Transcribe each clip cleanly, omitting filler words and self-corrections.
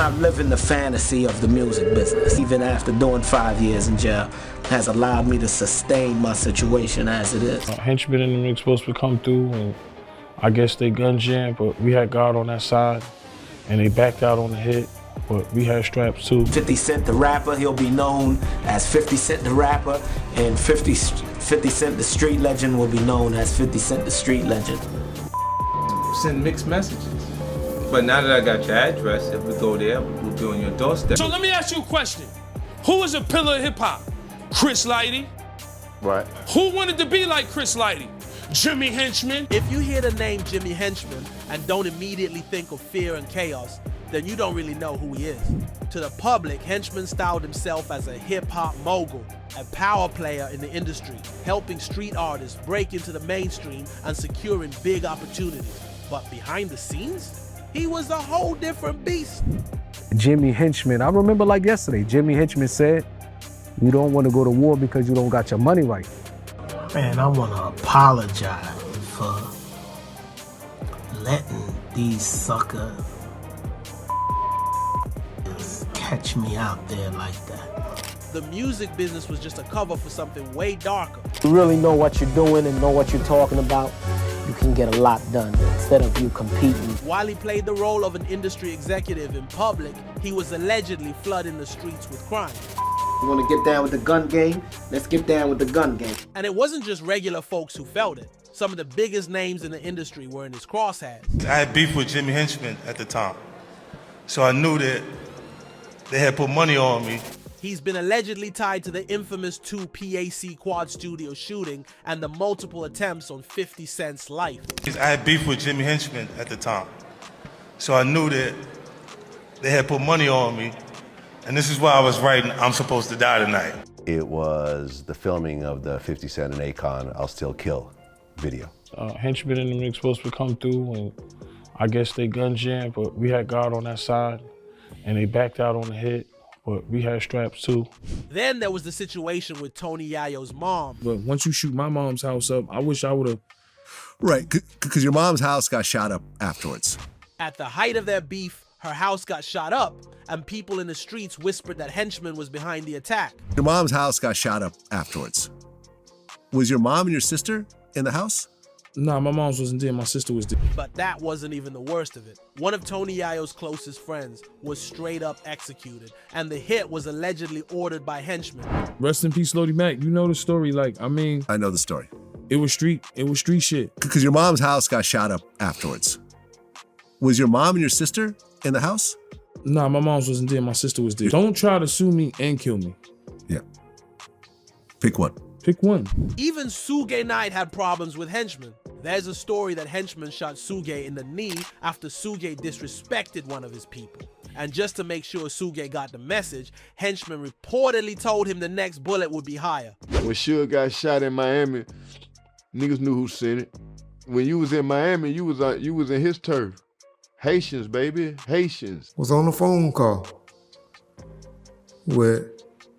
not living the fantasy of the music business. Even after doing 5 years in jail, has allowed me to sustain my situation as it is. Henchman and them supposed to come through, and I guess they gun jammed, but we had God on that side, and they backed out on the hit, but we had straps too. 50 Cent the rapper, he'll be known as 50 Cent the rapper, and 50 Cent the street legend will be known as 50 Cent the street legend. Send mixed messages. But now that I got your address, if we go there, we'll be on your doorstep. So let me ask you a question. Who is a pillar of hip hop? Chris Lighty? Right. Who wanted to be like Chris Lighty? Jimmy Henchman? If you hear the name Jimmy Henchman and don't immediately think of fear and chaos, then you don't really know who he is. To the public, Henchman styled himself as a hip-hop mogul, a power player in the industry, helping street artists break into the mainstream and securing big opportunities. But behind the scenes, he was a whole different beast. Jimmy Henchman, I remember like yesterday, Jimmy Henchman said, you don't want to go to war because you don't got your money right. Man, I want to apologize for letting these suckers catch me out there like that. The music business was just a cover for something way darker. You really know what you're doing and know what you're talking about, you can get a lot done instead of you competing. While he played the role of an industry executive in public, he was allegedly flooding the streets with crime. You want to get down with the gun game? Let's get down with the gun game. And it wasn't just regular folks who felt it. Some of the biggest names in the industry were in his crosshairs. I had beef with Jimmy Henchman at the time, so I knew that they had put money on me. He's been allegedly tied to the infamous 2 PAC Quad Studio shooting and the multiple attempts on 50 Cent's life. I had beef with Jimmy Henchman at the time, so I knew that they had put money on me, and this is why I was writing I'm Supposed to Die Tonight. It was the filming of the 50 Cent and Akon I'll Still Kill video. Henchman and them supposed to come through, and I guess they gun jammed, but we had God on that side, and they backed out on the hit, but we had straps too. Then there was the situation with Tony Yayo's mom. But once you shoot my mom's house up, I wish I would have. Right, because your mom's house got shot up afterwards. At the height of their beef, her house got shot up, and people in the streets whispered that Henchman was behind the attack. Your mom's house got shot up afterwards. Was your mom and your sister in the house? Nah, my mom's wasn't there, my sister was there. But that wasn't even the worst of it. One of Tony Yayo's closest friends was straight up executed, and the hit was allegedly ordered by Henchman. Rest in peace, Lodi Mac. You know the story, I know the story. It was street shit. Because your mom's house got shot up afterwards. Was your mom and your sister in the house? Nah, my mom's wasn't there, my sister was there. Don't try to sue me and kill me. Yeah. Pick one. Pick one. Even Suge Knight had problems with Henchman. There's a story that Henchman shot Suge in the knee after Suge disrespected one of his people. And just to make sure Suge got the message, Henchman reportedly told him the next bullet would be higher. When Suge got shot in Miami, niggas knew who sent it. When you was in Miami, you was in his turf. Haitians, baby, Haitians. Was on a phone call with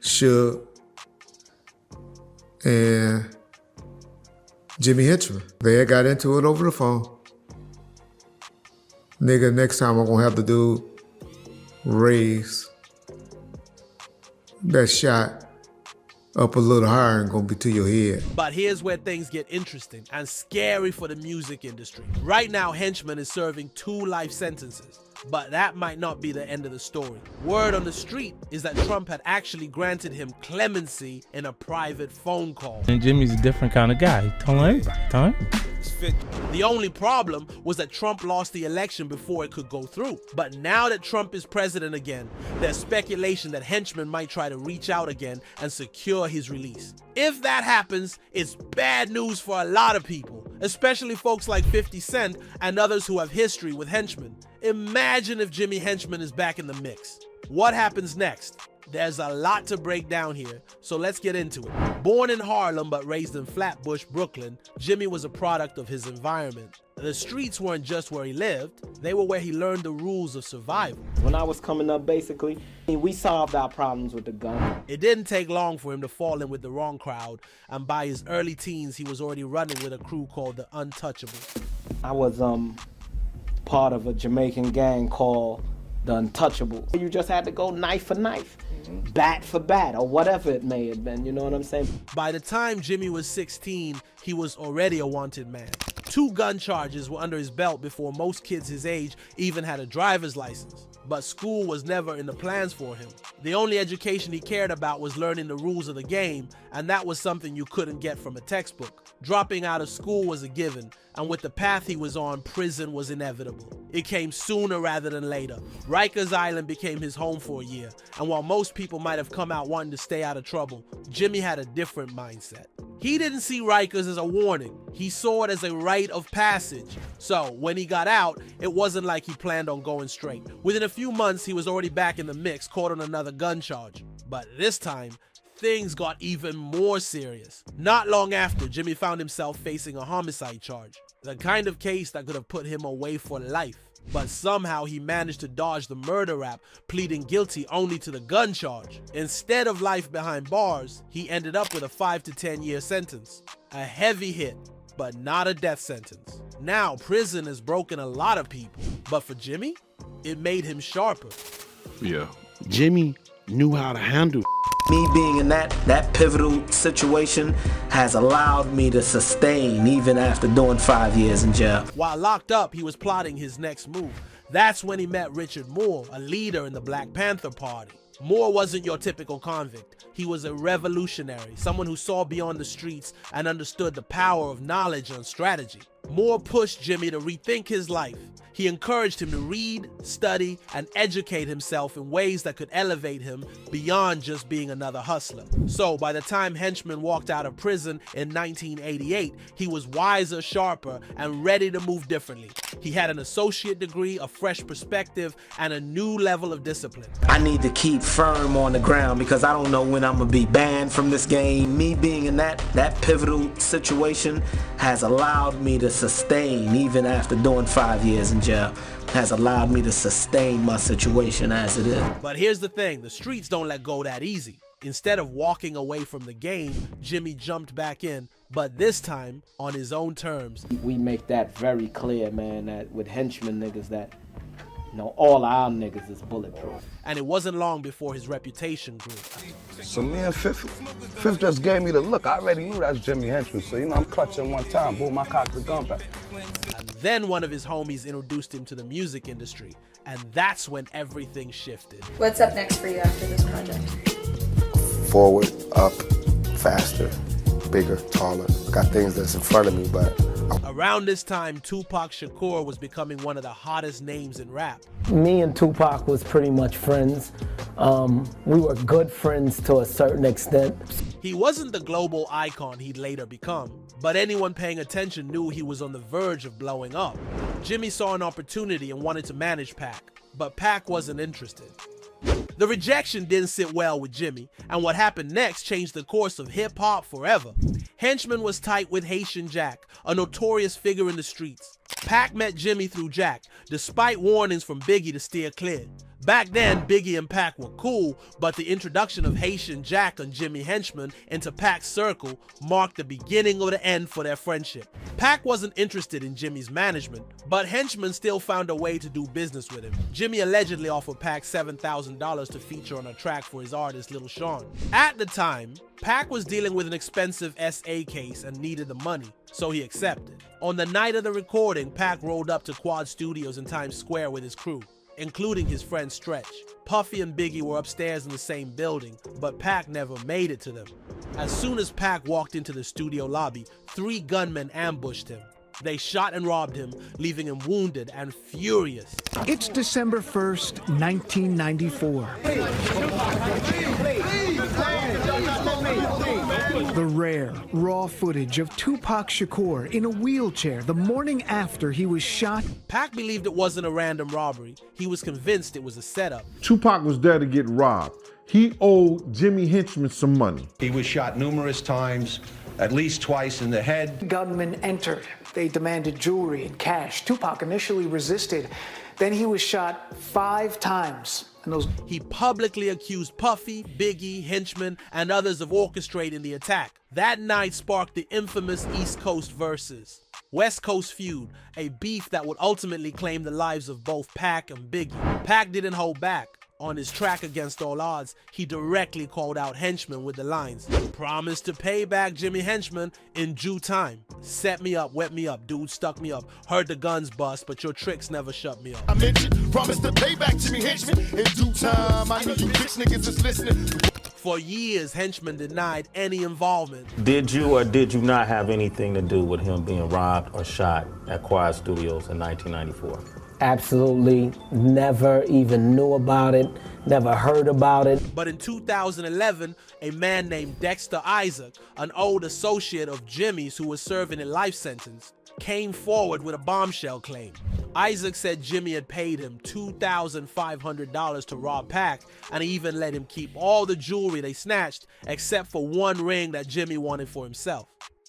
Suge and Jimmy Henchman. They had got into it over the phone. Nigga, next time I'm gonna have the dude raise that shot up a little higher and gonna be to your head. But here's where things get interesting and scary for the music industry. Right now, Henchman is serving 2 life sentences. But that might not be the end of the story. Word on the street is that Trump had actually granted him clemency in a private phone call. And Jimmy's a different kind of guy. Tell everybody, tell him. The only problem was that Trump lost the election before it could go through. But now that Trump is president again, there's speculation that Henchman might try to reach out again and secure his release. If that happens, it's bad news for a lot of people, especially folks like 50 Cent and others who have history with Henchman. Imagine if Jimmy Henchman is back in the mix. What happens next? There's a lot to break down here, so let's get into it. Born in Harlem but raised in Flatbush, Brooklyn, Jimmy was a product of his environment. The streets weren't just where he lived, they were where he learned the rules of survival. When I was coming up, basically, we solved our problems with the gun. It didn't take long for him to fall in with the wrong crowd, and by his early teens, he was already running with a crew called the Untouchables. I was part of a Jamaican gang called the untouchable. You just had to go knife for knife, bat for bat, or whatever it may have been, you know what I'm saying? By the time Jimmy was 16, he was already a wanted man. 2 gun charges were under his belt before most kids his age even had a driver's license. But school was never in the plans for him. The only education he cared about was learning the rules of the game, and that was something you couldn't get from a textbook. Dropping out of school was a given, and with the path he was on, prison was inevitable. It came sooner rather than later. Rikers Island became his home for a year, and while most people might have come out wanting to stay out of trouble, Jimmy had a different mindset. He didn't see Rikers as a warning. He saw it as a rite of passage. So when he got out, it wasn't like he planned on going straight. Within a few months, he was already back in the mix, caught on another gun charge. But this time, things got even more serious. Not long after, Jimmy found himself facing a homicide charge, the kind of case that could have put him away for life. But somehow he managed to dodge the murder rap, pleading guilty only to the gun charge. Instead of life behind bars, he ended up with a 5 to 10 year sentence. A heavy hit, but not a death sentence. Now, prison has broken a lot of people, but for Jimmy, it made him sharper. Yeah. Jimmy knew how to handle. Me being in that pivotal situation has allowed me to sustain even after doing 5 years in jail. While locked up, he was plotting his next move. That's when he met Richard Moore, a leader in the Black Panther Party. Moore wasn't your typical convict. He was a revolutionary, someone who saw beyond the streets and understood the power of knowledge and strategy. Moore pushed Jimmy to rethink his life. He encouraged him to read, study, and educate himself in ways that could elevate him beyond just being another hustler. So by the time Henchman walked out of prison in 1988, he was wiser, sharper, and ready to move differently. He had an associate degree, a fresh perspective, and a new level of discipline. I need to keep firm on the ground because I don't know when I'm gonna be banned from this game. Me being in that pivotal situation has allowed me to sustain even after doing 5 years in jail, has allowed me to sustain my situation as it is. But here's the thing, the streets don't let go that easy. Instead of walking away from the game, Jimmy jumped back in, but this time on his own terms. We make that very clear, man, that with Henchman niggas that, you know, all our niggas is bulletproof. And it wasn't long before his reputation grew. So me and Fifth just gave me the look. I already knew that's Jimmy Henchman, so you know I'm clutching one time, boom, I cocked the gun back. And then one of his homies introduced him to the music industry, and that's when everything shifted. What's up next for you after this project? Forward, up, faster, bigger, taller. I got things that's in front of me, but... Around this time, Tupac Shakur was becoming one of the hottest names in rap. Me and Tupac was pretty much friends. We were good friends to a certain extent. He wasn't the global icon he'd later become, but anyone paying attention knew he was on the verge of blowing up. Jimmy saw an opportunity and wanted to manage Pac, but Pac wasn't interested. The rejection didn't sit well with Jimmy, and what happened next changed the course of hip-hop forever. Henchman was tight with Haitian Jack, a notorious figure in the streets. Pac met Jimmy through Jack, despite warnings from Biggie to steer clear. Back then, Biggie and Pac were cool, but the introduction of Haitian Jack and Jimmy Henchman into Pac's circle marked the beginning of the end for their friendship. Pac wasn't interested in Jimmy's management, but Henchman still found a way to do business with him. Jimmy allegedly offered Pac $7,000 to feature on a track for his artist Lil Sean. At the time, Pac was dealing with an expensive SA case and needed the money, so he accepted. On the night of the recording, Pac rolled up to Quad Studios in Times Square with his crew, including his friend Stretch. Puffy and Biggie were upstairs in the same building, but Pac never made it to them. As soon as Pac walked into the studio lobby, 3 gunmen ambushed him. They shot and robbed him, leaving him wounded and furious. It's December 1st, 1994. The rare, raw footage of Tupac Shakur in a wheelchair the morning after he was shot. Pac believed it wasn't a random robbery. He was convinced it was a setup. Tupac was there to get robbed. He owed Jimmy Henchman some money. He was shot numerous times, at least twice in the head. Gunmen entered. They demanded jewelry and cash. Tupac initially resisted. Then he was shot 5 times. He publicly accused Puffy, Biggie, Henchman, and others of orchestrating the attack. That night sparked the infamous East Coast verses. West Coast feud, a beef that would ultimately claim the lives of both Pac and Biggie. Pac didn't hold back. On his track Against All Odds, he directly called out Henchman with the lines, "Promise to pay back Jimmy Henchman in due time. Set me up, wet me up, dude stuck me up. Heard the guns bust, but your tricks never shut me up." I mentioned, promise to pay back Jimmy Henchman in due time. I know you bitch niggas is listening. For years, Henchman denied any involvement. Did you or did you not have anything to do with him being robbed or shot at Quiet Studios in 1994? Absolutely never even knew about it, never heard about it. But in 2011, a man named Dexter Isaac, an old associate of Jimmy's who was serving a life sentence, came forward with a bombshell claim. Isaac said Jimmy had paid him $2,500 to rob Pac, and he even let him keep all the jewelry they snatched except for one ring that Jimmy wanted for himself.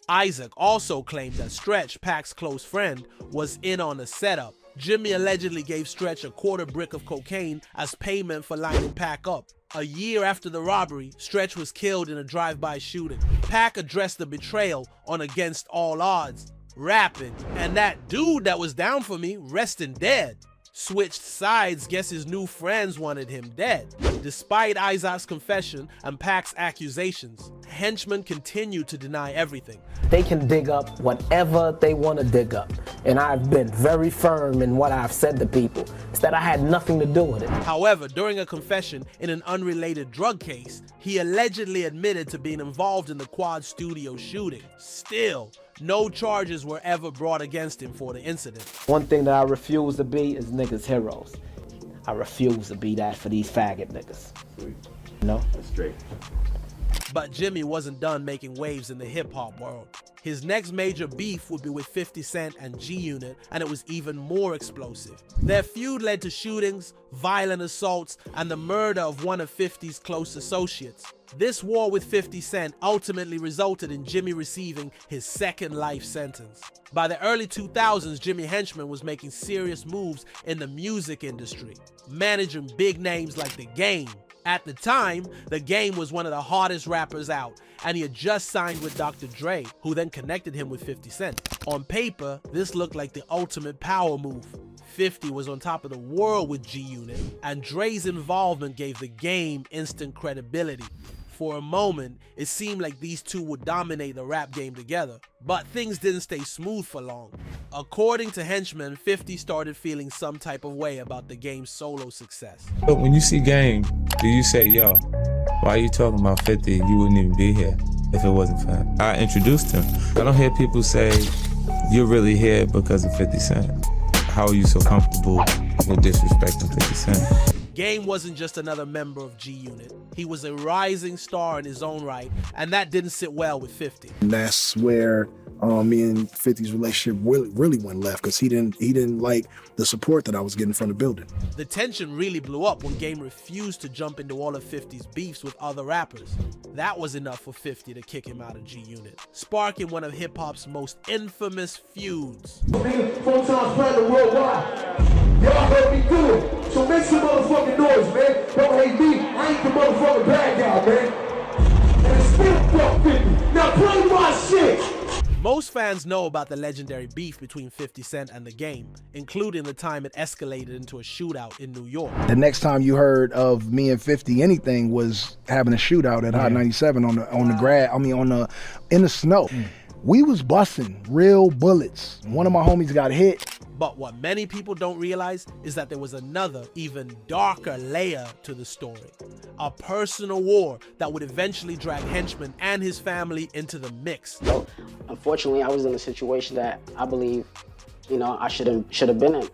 Isaac also claimed that Stretch, Pac's close friend, was in on the setup. Jimmy allegedly gave Stretch a quarter brick of cocaine as payment for lining Pac up. A year after the robbery, Stretch was killed in a drive-by shooting. Pac addressed the betrayal on Against All Odds, rapping, "And that dude that was down for me, resting dead." Switched sides, guess his new friends wanted him dead. Despite Isaac's confession and Pac's accusations, Henchman continued to deny everything. They can dig up whatever they want to dig up. And I've been very firm in what I've said to people. It's that I had nothing to do with it. However, during a confession in an unrelated drug case, he allegedly admitted to being involved in the Quad Studio shooting. Still, no charges were ever brought against him for the incident. One thing that I refuse to be is niggas' heroes. I refuse to be that for these faggot niggas. You know? That's straight. But Jimmy wasn't done making waves in the hip-hop world. His next major beef would be with 50 Cent and G-Unit, and it was even more explosive. Their feud led to shootings, violent assaults, and the murder of one of 50's close associates. This war with 50 Cent ultimately resulted in Jimmy receiving his second life sentence. By the early 2000s, Jimmy Henchman was making serious moves in the music industry, managing big names like The Game. At the time, The Game was one of the hardest rappers out, and he had just signed with Dr. Dre, who then connected him with 50 Cent. On paper, this looked like the ultimate power move. 50 was on top of the world with G-Unit, and Dre's involvement gave The Game instant credibility. For a moment, it seemed like these two would dominate the rap game together, but things didn't stay smooth for long. According to Henchman, 50 started feeling some type of way about The Game's solo success. But when you see Game, do you say, "Yo, why are you talking about 50? You wouldn't even be here if it wasn't for him"? I introduced him. I don't hear people say, "You're really here because of 50 Cent." How are you so comfortable with disrespecting 50 Cent? Game wasn't just another member of G-Unit. He was a rising star in his own right, and that didn't sit well with 50. And that's where me and 50's relationship really went left, because he didn't like the support that I was getting from the building. The tension really blew up when Game refused to jump into all of 50's beefs with other rappers. That was enough for 50 to kick him out of G-Unit, sparking one of hip-hop's most infamous feuds. Nigga, 4 times platinum worldwide. Y'all heard me do it, so make some motherfucking noise, man. Don't hate me, I ain't the motherfucking bad guy, man. And it's still fuck 50. Now play my shit. Most fans know about the legendary beef between 50 Cent and The Game, including the time it escalated into a shootout in New York. The next time you heard of me and 50 anything was having a shootout at Hot 97 in the snow. We was busting real bullets. One of my homies got hit. But what many people don't realize is that there was another, even darker layer to the story. A personal war that would eventually drag Henchman and his family into the mix. So, unfortunately, I was in a situation that I believe, I should have been in.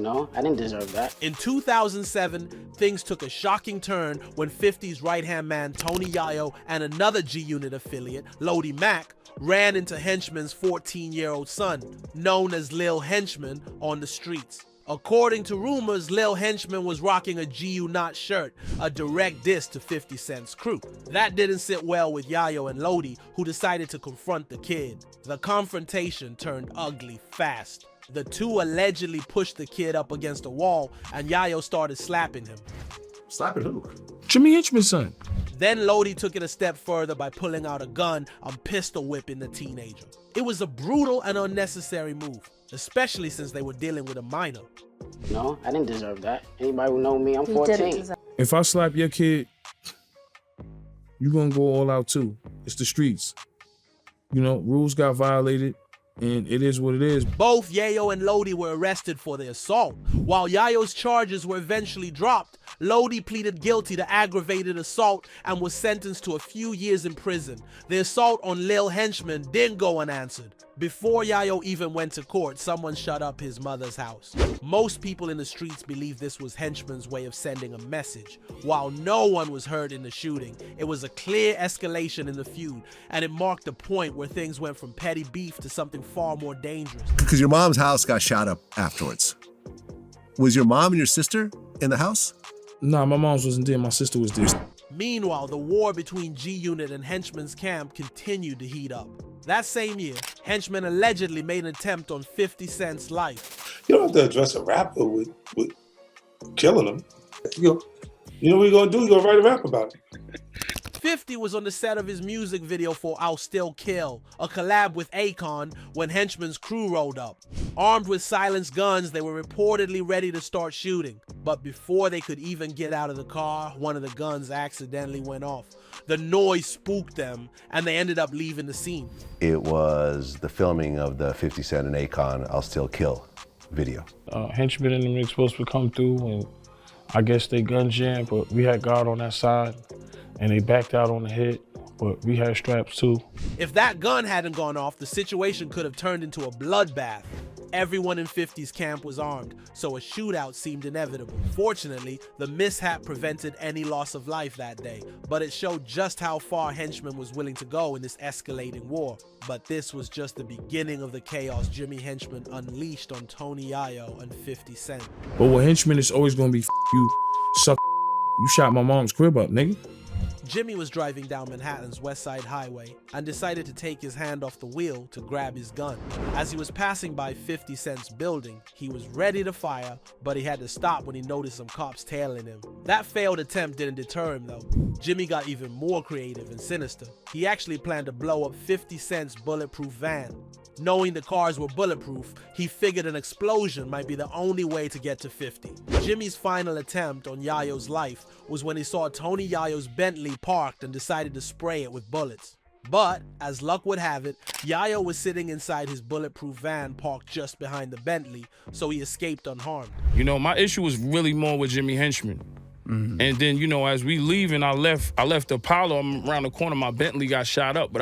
I didn't deserve that. In 2007, things took a shocking turn when 50's right-hand man, Tony Yayo, and another G-Unit affiliate, Lodi Mac, ran into Henchman's 14-year-old son, known as Lil Henchman, on the streets. According to rumors, Lil Henchman was rocking a G-Unit shirt, a direct diss to 50 Cent's crew. That didn't sit well with Yayo and Lodi, who decided to confront the kid. The confrontation turned ugly fast. The two allegedly pushed the kid up against a wall, and Yayo started slapping him. Slapping who? Jimmy Henchman's son. Then Lodi took it a step further by pulling out a gun and pistol whipping the teenager. It was a brutal and unnecessary move, especially since they were dealing with a minor. No, I didn't deserve that. Anybody who know me, I'm 14. If I slap your kid, you gonna go all out too. It's the streets. You know, rules got violated, and it is what it is. Both Yayo and Lodi were arrested for the assault. While Yayo's charges were eventually dropped, Lodi pleaded guilty to aggravated assault and was sentenced to a few years in prison. The assault on Lil Henchman didn't go unanswered. Before Yayo even went to court, someone shut up his mother's house. Most people in the streets believe this was Henchman's way of sending a message. While no one was hurt in the shooting, it was a clear escalation in the feud, and it marked the point where things went from petty beef to something far more dangerous. Because your mom's house got shot up afterwards. Was your mom and your sister in the house? Nah, my mom's wasn't there, my sister was there. Meanwhile, the war between G-Unit and Henchman's camp continued to heat up. That same year, Henchman allegedly made an attempt on 50 Cent's life. You don't have to address a rapper with killing him. You know what you're gonna do? You're gonna write a rap about it. 50 was on the set of his music video for I'll Still Kill, a collab with Akon, when Henchman's crew rolled up. Armed with silenced guns, they were reportedly ready to start shooting. But before they could even get out of the car, one of the guns accidentally went off. The noise spooked them, and they ended up leaving the scene. It was the filming of the 50 Cent and Akon I'll Still Kill video. Henchman and them were supposed to come through, and I guess they gun jammed, but we had God on that side. And they backed out on the hit, but we had straps too. If that gun hadn't gone off, the situation could have turned into a bloodbath. Everyone in 50's camp was armed, so a shootout seemed inevitable. Fortunately, the mishap prevented any loss of life that day, but it showed just how far Henchman was willing to go in this escalating war. But this was just the beginning of the chaos Jimmy Henchman unleashed on Tony Yayo and 50 Cent. But what Henchman is always gonna be you, suck. You shot my mom's crib up, nigga. Jimmy was driving down Manhattan's West Side Highway and decided to take his hand off the wheel to grab his gun. As he was passing by 50 Cent's building, he was ready to fire, but he had to stop when he noticed some cops tailing him. That failed attempt didn't deter him though. Jimmy got even more creative and sinister. He actually planned to blow up 50 Cent's bulletproof van. Knowing the cars were bulletproof, he figured an explosion might be the only way to get to 50. Jimmy's final attempt on Yayo's life was when he saw Tony Yayo's Bentley parked and decided to spray it with bullets. But, as luck would have it, Yayo was sitting inside his bulletproof van parked just behind the Bentley, so he escaped unharmed. You know, my issue was really more with Jimmy Henchman. And then, you know, as we leave and I left Apollo, I'm around the corner, my Bentley got shot up, but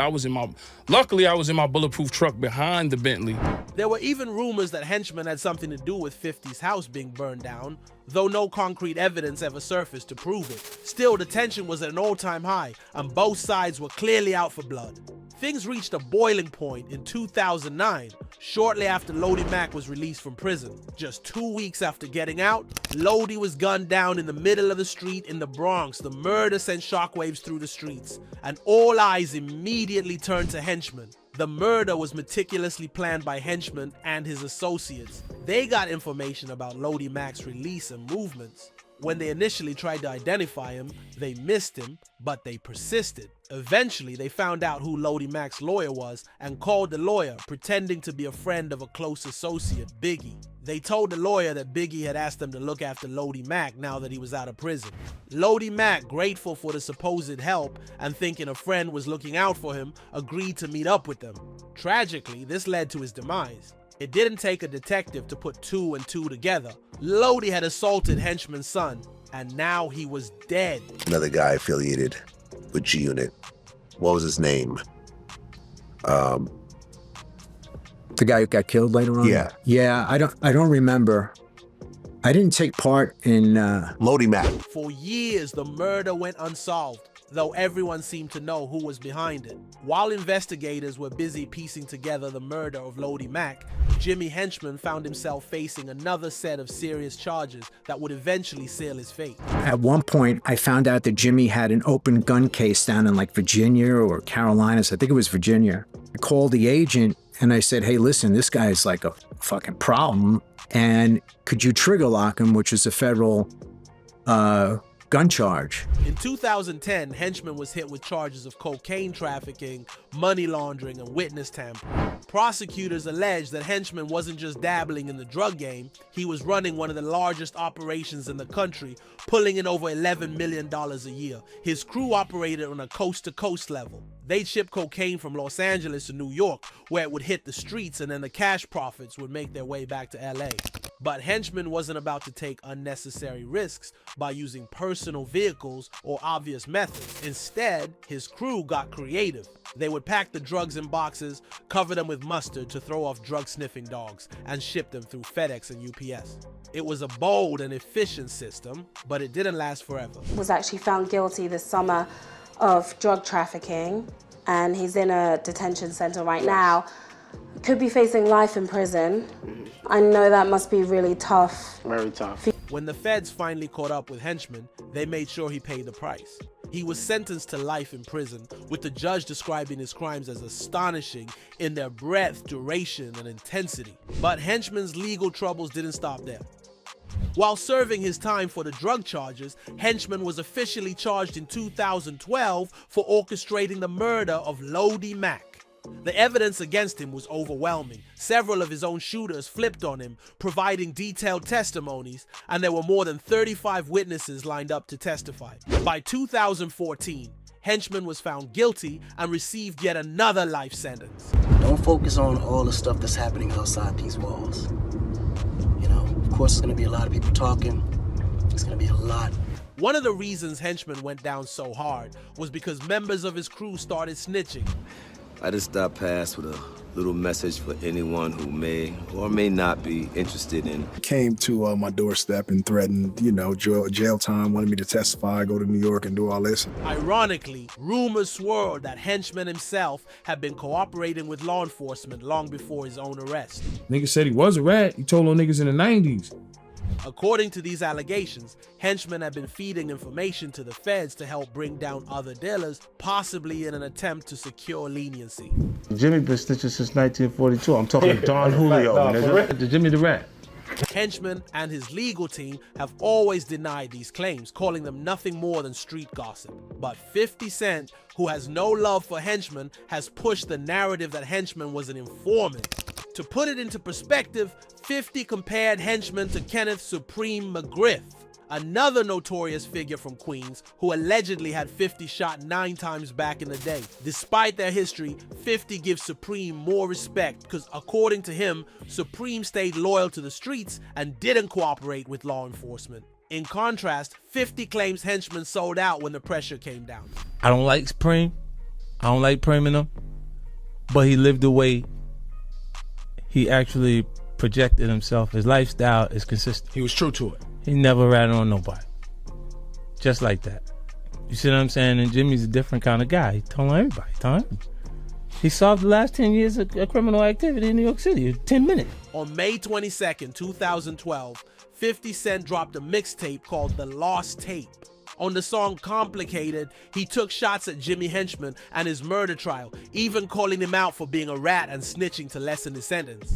luckily I was in my bulletproof truck behind the Bentley. There were even rumors that Henchman had something to do with 50's house being burned down, though no concrete evidence ever surfaced to prove it. Still, the tension was at an all-time high, and both sides were clearly out for blood. Things reached a boiling point in 2009, shortly after Lodi Mack was released from prison. Just 2 weeks after getting out, Lodi was gunned down in the middle of the street in the Bronx. The murder sent shockwaves through the streets, and all eyes immediately turned to Henchman. The murder was meticulously planned by Henchman and his associates. They got information about Lodi Mack's release and movements. When they initially tried to identify him, they missed him, but they persisted. Eventually, they found out who Lodi Mack's lawyer was and called the lawyer, pretending to be a friend of a close associate, Biggie. They told the lawyer that Biggie had asked them to look after Lodi Mack now that he was out of prison. Lodi Mack, grateful for the supposed help and thinking a friend was looking out for him, agreed to meet up with them. Tragically, this led to his demise. It didn't take a detective to put 2 and 2 together. Lodi had assaulted Henchman's son, and now he was dead. Another guy affiliated with G-Unit. What was his name? The guy who got killed later on? Yeah. Yeah, I don't remember. I didn't take part in Lodi Mack. For years, the murder went unsolved, though everyone seemed to know who was behind it. While investigators were busy piecing together the murder of Lodi Mack, Jimmy Henchman found himself facing another set of serious charges that would eventually seal his fate. At one point, I found out that Jimmy had an open gun case down in like Virginia or Carolinas. I think it was Virginia. I called the agent and I said, hey, listen, this guy's like a fucking problem. And could you trigger lock him, which is a federal gun charge. In 2010, Henchman was hit with charges of cocaine trafficking, money laundering, and witness tampering. Prosecutors alleged that Henchman wasn't just dabbling in the drug game, he was running one of the largest operations in the country, pulling in over $11 million a year. His crew operated on a coast-to-coast level. They'd ship cocaine from Los Angeles to New York, where it would hit the streets, and then the cash profits would make their way back to LA. But Henchman wasn't about to take unnecessary risks by using personal vehicles or obvious methods. Instead, his crew got creative. They would pack the drugs in boxes, cover them with mustard to throw off drug-sniffing dogs, and ship them through FedEx and UPS. It was a bold and efficient system, but it didn't last forever. Was actually found guilty this summer of drug trafficking, and he's in a detention center right now. Could be facing life in prison. I know that must be really tough. Very tough. When the feds finally caught up with Henchman, they made sure he paid the price. He was sentenced to life in prison, with the judge describing his crimes as astonishing in their breadth, duration, and intensity. But Henchman's legal troubles didn't stop there. While serving his time for the drug charges, Henchman was officially charged in 2012 for orchestrating the murder of Lodi Mack. The evidence against him was overwhelming. Several of his own shooters flipped on him, providing detailed testimonies, and there were more than 35 witnesses lined up to testify. By 2014, Henchman was found guilty and received yet another life sentence. Don't focus on all the stuff that's happening outside these walls. You know, of course, there's gonna be a lot of people talking. There's gonna be a lot. One of the reasons Henchman went down so hard was because members of his crew started snitching. I just stopped past with a little message for anyone who may or may not be interested in. Came to my doorstep and threatened, you know, jail time, wanted me to testify, go to New York and do all this. Ironically, rumors swirled that Henchman himself had been cooperating with law enforcement long before his own arrest. Nigga said he was a rat. He told on niggas in the 90s. According to these allegations, Henchman had been feeding information to the feds to help bring down other dealers, possibly in an attempt to secure leniency. Jimmy been snitching since 1942. I'm talking Don Julio, nigga. The Jimmy the Rat. Henchman and his legal team have always denied these claims, calling them nothing more than street gossip. But 50 Cent, who has no love for Henchman, has pushed the narrative that Henchman was an informant. To put it into perspective, 50 compared Henchman to Kenneth Supreme McGriff, another notorious figure from Queens who allegedly had 50 shot 9 times back in the day. Despite their history, 50 gives Supreme more respect because according to him, Supreme stayed loyal to the streets and didn't cooperate with law enforcement. In contrast, 50 claims Henchman sold out when the pressure came down. I don't like Supreme. I don't like Supreme in him. But he lived the way he actually projected himself. His lifestyle is consistent. He was true to it. He never ratted on nobody. Just like that. You see what I'm saying? And Jimmy's a different kind of guy. He told on everybody. He solved the last 10 years of criminal activity in New York City in 10 minutes. On May 22nd, 2012, 50 Cent dropped a mixtape called The Lost Tape. On the song Complicated, he took shots at Jimmy Henchman and his murder trial, even calling him out for being a rat and snitching to lessen his sentence.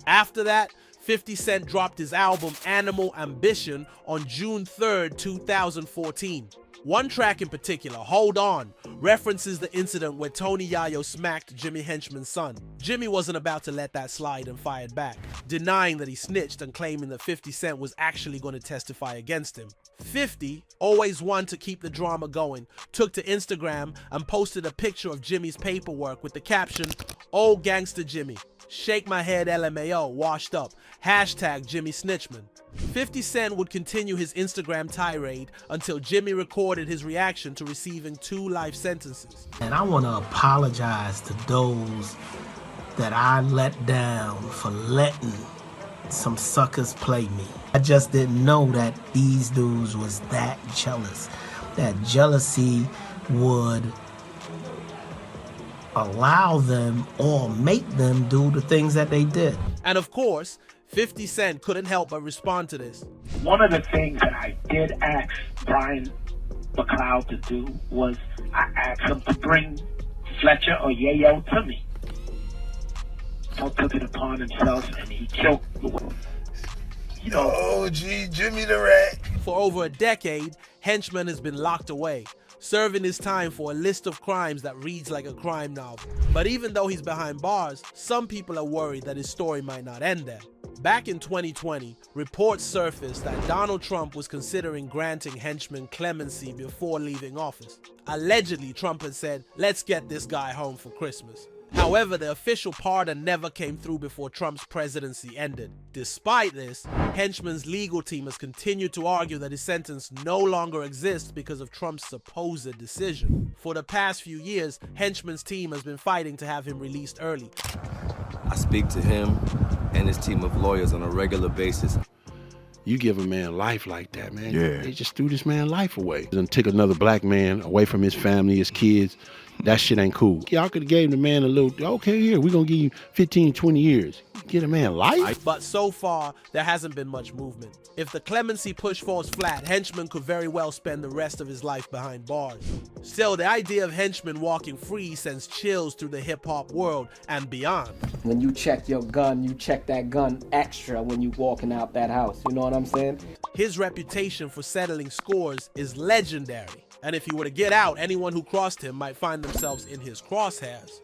After that, 50 Cent dropped his album Animal Ambition on June 3rd, 2014. One track in particular, Hold On, references the incident where Tony Yayo smacked Jimmy Henchman's son. Jimmy wasn't about to let that slide and fired back, denying that he snitched and claiming that 50 Cent was actually going to testify against him. 50, always one to keep the drama going, took to Instagram and posted a picture of Jimmy's paperwork with the caption, "Old Gangster Jimmy, shake my head LMAO, washed up, hashtag Jimmy Snitchman." 50 Cent would continue his Instagram tirade until Jimmy recorded his reaction to receiving 2 life sentences. And I want to apologize to those that I let down for letting some suckers play me. I just didn't know that these dudes was that jealous. That jealousy would allow them or make them do the things that they did. And of course, 50 Cent couldn't help but respond to this. One of the things that I did ask Brian McLeod to do was I asked him to bring Fletcher or Yayo to me. So took it upon himself and he killed the world. OG Jimmy the Rat. For over a decade, Henchman has been locked away, serving his time for a list of crimes that reads like a crime novel. But even though he's behind bars, some people are worried that his story might not end there. Back in 2020, reports surfaced that Donald Trump was considering granting Henchman clemency before leaving office. Allegedly, Trump had said, "Let's get this guy home for Christmas." However, the official pardon never came through before Trump's presidency ended. Despite this, Henchman's legal team has continued to argue that his sentence no longer exists because of Trump's supposed decision. For the past few years, Henchman's team has been fighting to have him released early. I speak to him and his team of lawyers on a regular basis. You give a man life like that, man. Yeah. They just threw this man life away. And take another black man away from his family, his kids. That shit ain't cool. Y'all could have gave the man a little, okay, here, we're going to give you 15, 20 years. Get a man life? But so far, there hasn't been much movement. If the clemency push falls flat, Henchman could very well spend the rest of his life behind bars. Still, the idea of Henchman walking free sends chills through the hip-hop world and beyond. When you check your gun, you check that gun extra when you walking out that house. You know what I'm saying? His reputation for settling scores is legendary. And if he were to get out, anyone who crossed him might find themselves in his crosshairs.